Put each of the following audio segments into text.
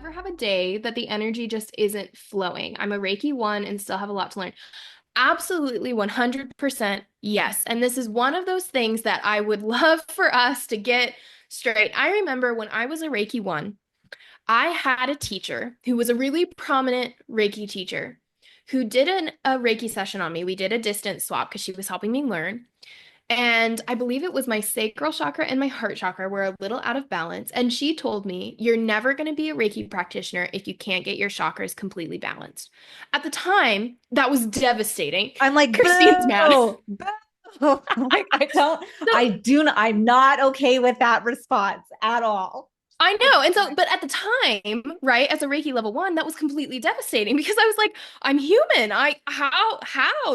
ever have a day that the energy just isn't flowing? I'm a Reiki 1 and still have a lot to learn. Absolutely 100% yes. And this is one of those things that I would love for us to get straight. I remember when I was a Reiki 1, I had a teacher who was a really prominent Reiki teacher who did a Reiki session on me. We did a distance swap because she was helping me learn. And I believe it was my sacral chakra and my heart chakra were a little out of balance. And she told me, you're never going to be a Reiki practitioner if you can't get your chakras completely balanced. At the time, that was devastating. I'm like, Christine's mad. boo, boo. Like, So I'm not okay with that response at all. I know. And so, but at the time, right, as a Reiki level 1, that was completely devastating because I was like, I'm human. How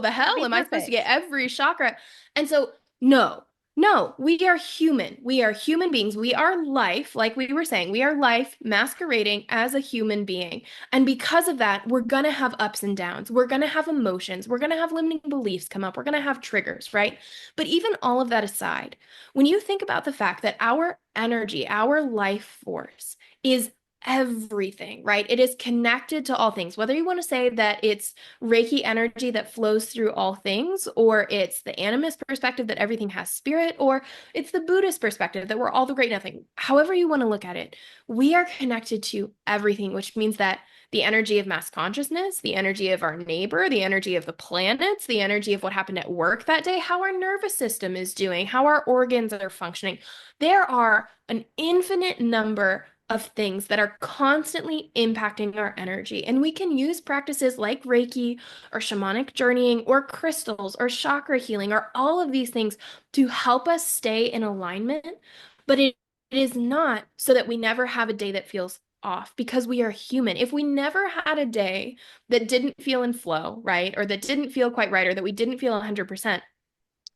the Should hell be am I supposed to get perfect. every chakra? And so, no, no, we are human. We are human beings. We are life, like we were saying, we are life masquerading as a human being. And because of that, we're going to have ups and downs. We're going to have emotions. We're going to have limiting beliefs come up. We're going to have triggers, right? But even all of that aside, when you think about the fact that our energy, our life force is everything, right? It is connected to all things. Whether you want to say that it's Reiki energy that flows through all things, or it's the animist perspective that everything has spirit, or it's the Buddhist perspective that we're all the great nothing. However you want to look at it, we are connected to everything, which means that the energy of mass consciousness, the energy of our neighbor, the energy of the planets, the energy of what happened at work that day, how our nervous system is doing, how our organs are functioning. There are an infinite number of things that are constantly impacting our energy. And we can use practices like Reiki or shamanic journeying or crystals or chakra healing or all of these things to help us stay in alignment. But it is not so that we never have a day that feels off because we are human. If we never had a day that didn't feel in flow, right? Or that didn't feel quite right, or that we didn't feel 100%,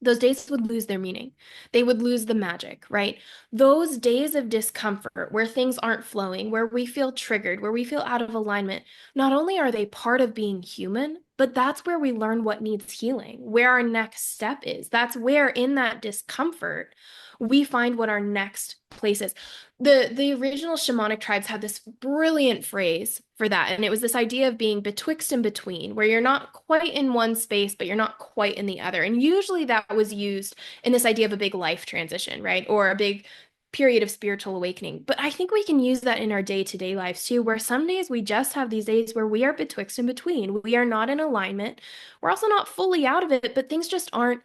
those days would lose their meaning. They would lose the magic, right? Those days of discomfort where things aren't flowing, where we feel triggered, where we feel out of alignment, not only are they part of being human, but that's where we learn what needs healing, where our next step is. That's where in that discomfort, we find what our next place is. The original shamanic tribes had this brilliant phrase for that, and it was this idea of being betwixt and between, where you're not quite in one space but you're not quite in the other. And usually that was used in this idea of a big life transition, right, or a big period of spiritual awakening. But I think we can use that in our day-to-day lives too, where some days we just have these days where we are betwixt and between. We are not in alignment. We're also not fully out of it, but things just aren't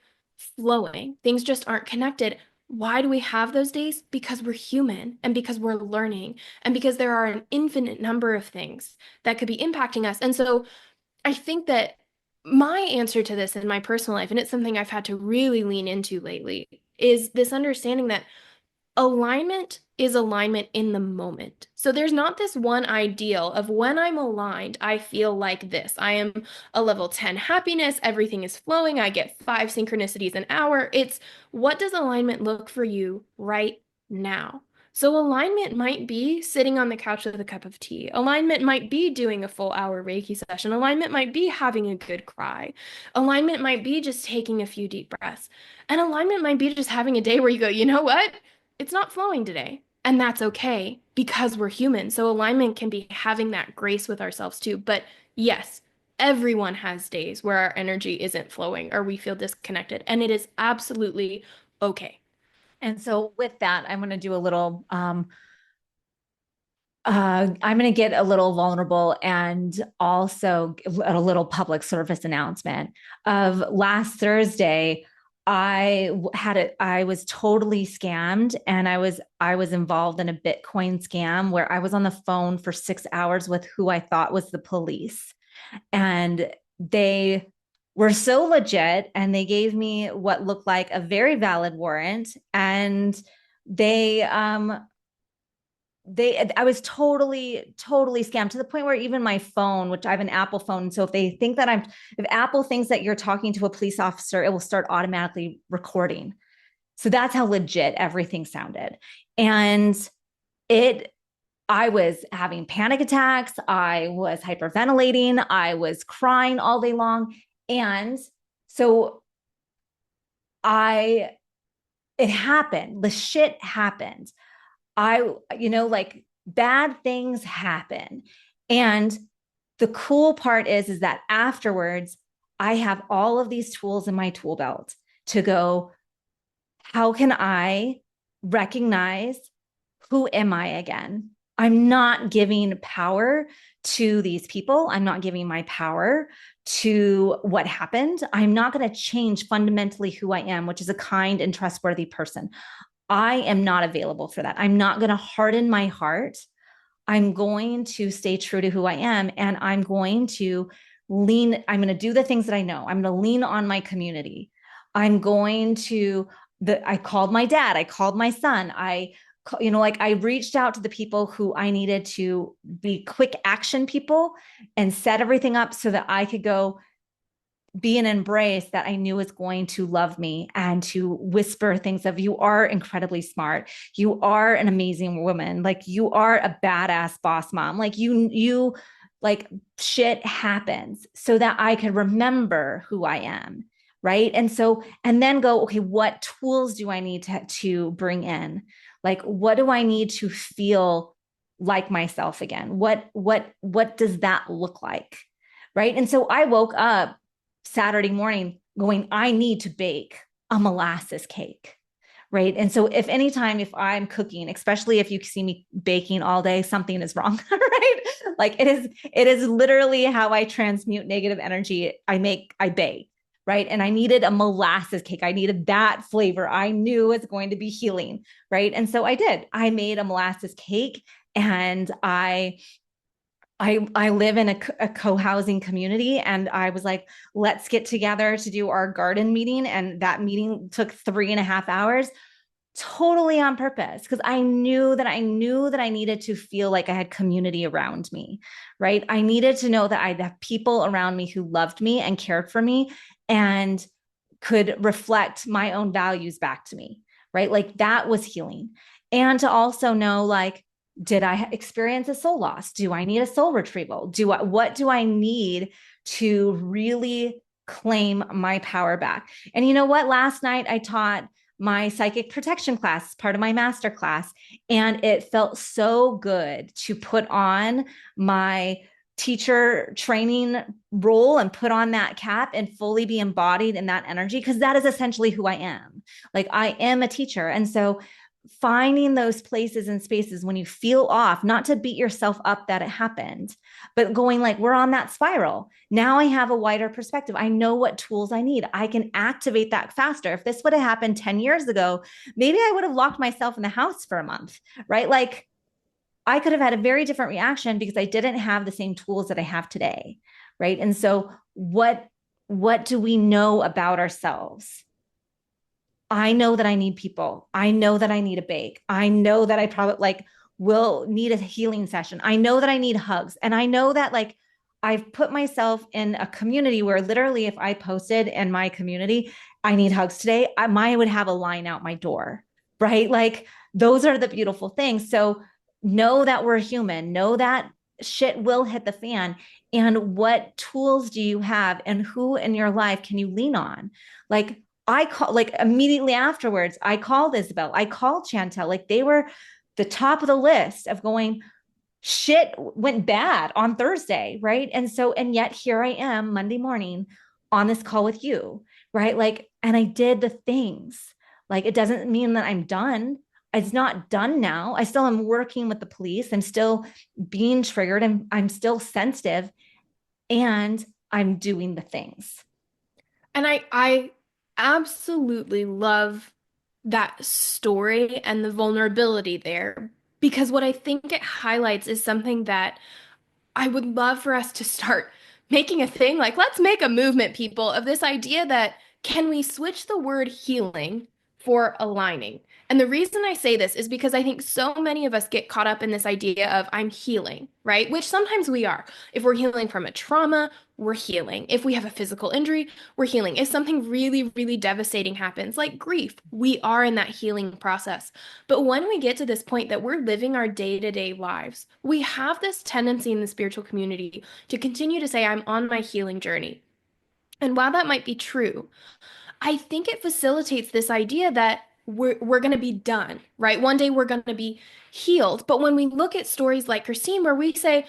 flowing. Things just aren't connected. Why do we have those days? Because we're human and because we're learning and because there are an infinite number of things that could be impacting us. And so I think that my answer to this in my personal life, and it's something I've had to really lean into lately, is this understanding that alignment is alignment in the moment. So there's not this one ideal of when I'm aligned, I feel like this. I am a level 10 happiness, everything is flowing, I get 5 synchronicities an hour. It's what does alignment look for you right now? So alignment might be sitting on the couch with a cup of tea. Alignment might be doing a full hour Reiki session. Alignment might be having a good cry. Alignment might be just taking a few deep breaths. And alignment might be just having a day where you go, you know what? It's not flowing today. And that's okay because we're human. So alignment can be having that grace with ourselves too. But yes, everyone has days where our energy isn't flowing or we feel disconnected. And it is absolutely okay. And so with that, I'm going to do a little I'm going to get a little vulnerable and also a little public service announcement of last Thursday. I was totally scammed, and I was involved in a Bitcoin scam where I was on the phone for 6 hours with who I thought was the police. And they were so legit, and they gave me what looked like a very valid warrant. And they I was totally scammed to the point where even my phone, which I have an Apple phone, so if Apple thinks that you're talking to a police officer, it will start automatically recording. So that's how legit everything sounded. And it I was having panic attacks, I was hyperventilating, I was crying all day long. And so I it happened. The shit happened. I, like bad things happen. And the cool part is that afterwards, I have all of these tools in my tool belt to go, how can I recognize who am I again? I'm not giving power to these people. I'm not giving my power to what happened. I'm not going to change fundamentally who I am, which is a kind and trustworthy person. I am not available for that. I'm not going to harden my heart. I'm going to stay true to who I am, and I'm going to I'm going to do the things that I know. I'm going to lean on my community. I'm going to, I called my dad, I called my son. Like I reached out to the people who I needed to be quick action people and set everything up so that I could go be an embrace that I knew was going to love me and to whisper things of, you are incredibly smart. You are an amazing woman. Like you are a badass boss mom. Like like shit happens so that I could remember who I am. Right. And so, and then go, okay, what tools do I need to bring in? Like, what do I need to feel like myself again? What does that look like? Right. And so I woke up Saturday morning going, I need to bake a molasses cake. Right. And so if I'm cooking, especially if you see me baking all day, something is wrong. Right. Like it is literally how I transmute negative energy. I bake. Right. And I needed a molasses cake. I needed that flavor. I knew was going to be healing. Right. And so I did. I made a molasses cake and I live in a co-housing community, and I was like, let's get together to do our garden meeting. And that meeting took 3.5 hours, totally on purpose, because I knew that I needed to feel like I had community around me, right? I needed to know that I'd have people around me who loved me and cared for me and could reflect my own values back to me, right? Like that was healing. And to also know, like, did I experience a soul loss? Do I need a soul retrieval? What do I need to really claim my power back? And you know what? Last night I taught my psychic protection class, part of my master class, and it felt so good to put on my teacher training role and put on that cap and fully be embodied in that energy, because that is essentially who I am. Like I am a teacher. And so finding those places and spaces when you feel off, not to beat yourself up that it happened, but going like, we're on that spiral. Now I have a wider perspective. I know what tools I need. I can activate that faster. If this would have happened 10 years ago, maybe I would have locked myself in the house for a month, right? Like I could have had a very different reaction because I didn't have the same tools that I have today, right? And so what do we know about ourselves? I know that I need people. I know that I need a bake. I know that I probably like will need a healing session. I know that I need hugs. And I know that like I've put myself in a community where literally if I posted in my community, I need hugs today, I would have a line out my door, right? Like those are the beautiful things. So know that we're human, know that shit will hit the fan. And what tools do you have and who in your life can you lean on? Like I call like immediately afterwards, I called Isabel, I called Chantel, like they were the top of the list of going, shit went bad on Thursday, right? And so, and yet here I am Monday morning on this call with you, right? Like, and I did the things. Like, it doesn't mean that I'm done. It's not done now. I still am working with the police. I'm still being triggered and I'm still sensitive and I'm doing the things. And I absolutely love that story and the vulnerability there, because what I think it highlights is something that I would love for us to start making a thing. Like, let's make a movement, people, of this idea that can we switch the word healing for aligning? And the reason I say this is because I think so many of us get caught up in this idea of I'm healing, right? Which sometimes we are. If we're healing from a trauma, we're healing. If we have a physical injury, we're healing. If something really, really devastating happens, like grief, we are in that healing process. But when we get to this point that we're living our day-to-day lives, we have this tendency in the spiritual community to continue to say, I'm on my healing journey. And while that might be true, I think it facilitates this idea that we're going to be done, right? One day we're going to be healed. But when we look at stories like Christine, where we say,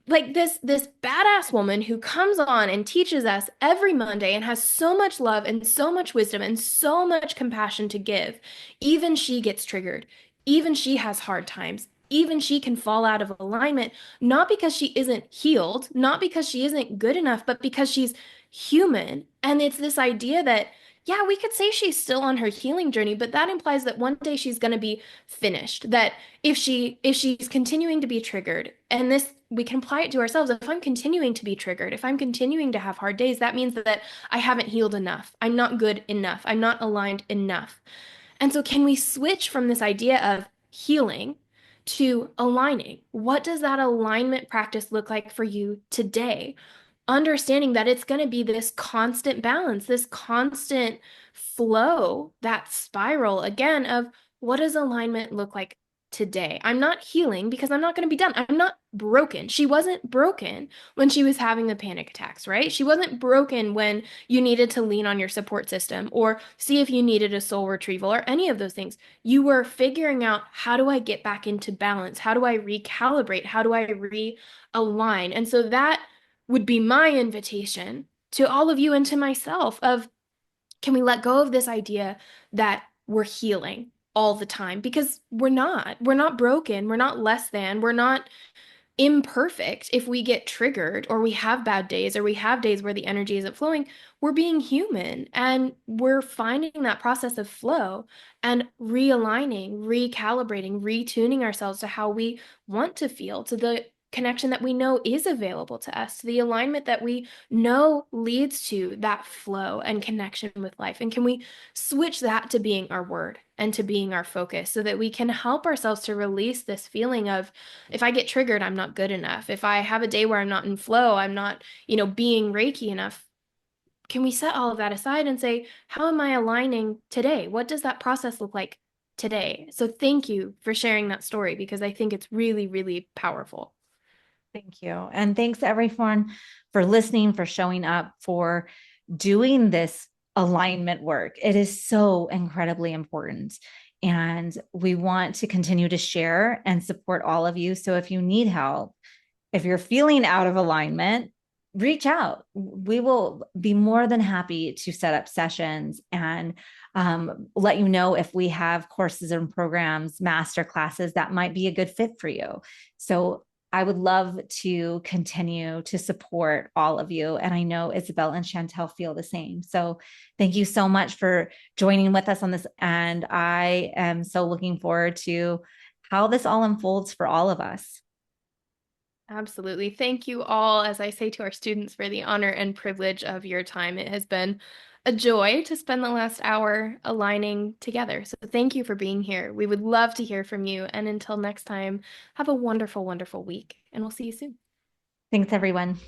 like this badass woman who comes on and teaches us every Monday and has so much love and so much wisdom and so much compassion to give, even she gets triggered. Even she has hard times. Even she can fall out of alignment, not because she isn't healed, not because she isn't good enough, but because she's human. And it's this idea that, yeah, we could say she's still on her healing journey, but that implies that one day she's going to be finished. That if she's continuing to be triggered, and this we can apply it to ourselves, if I'm continuing to be triggered, if I'm continuing to have hard days, that means that I haven't healed enough. I'm not good enough. I'm not aligned enough. And so, can we switch from this idea of healing to aligning? What does that alignment practice look like for you today? Understanding that it's going to be this constant balance, this constant flow, that spiral again of what does alignment look like today? I'm not healing because I'm not going to be done. I'm not broken. She wasn't broken when she was having the panic attacks, right? She wasn't broken when you needed to lean on your support system or see if you needed a soul retrieval or any of those things. You were figuring out, how do I get back into balance? How do I recalibrate? How do I realign? And so that would be my invitation to all of you and to myself of, can we let go of this idea that we're healing all the time? Because we're not broken, we're not less than, we're not imperfect. If we get triggered or we have bad days or we have days where the energy isn't flowing, we're being human and we're finding that process of flow and realigning, recalibrating, retuning ourselves to how we want to feel, to the connection that we know is available to us, to the alignment that we know leads to that flow and connection with life. And can we switch that to being our word and to being our focus so that we can help ourselves to release this feeling of, if I get triggered, I'm not good enough. If I have a day where I'm not in flow, I'm not, being Reiki enough. Can we set all of that aside and say, how am I aligning today? What does that process look like today? So thank you for sharing that story because I think it's really, really powerful. Thank you. And thanks everyone for listening, for showing up, for doing this alignment work. It is so incredibly important. And we want to continue to share and support all of you. So if you need help, if you're feeling out of alignment, reach out. We will be more than happy to set up sessions and let you know if we have courses and programs, master classes that might be a good fit for you. So I would love to continue to support all of you. And I know Isabel and Chantel feel the same. So thank you so much for joining with us on this. And I am so looking forward to how this all unfolds for all of us. Absolutely. Thank you all, as I say to our students, for the honor and privilege of your time. It has been a joy to spend the last hour aligning together. So thank you for being here. We would love to hear from you. And until next time, have a wonderful, wonderful week, and we'll see you soon. Thanks, everyone.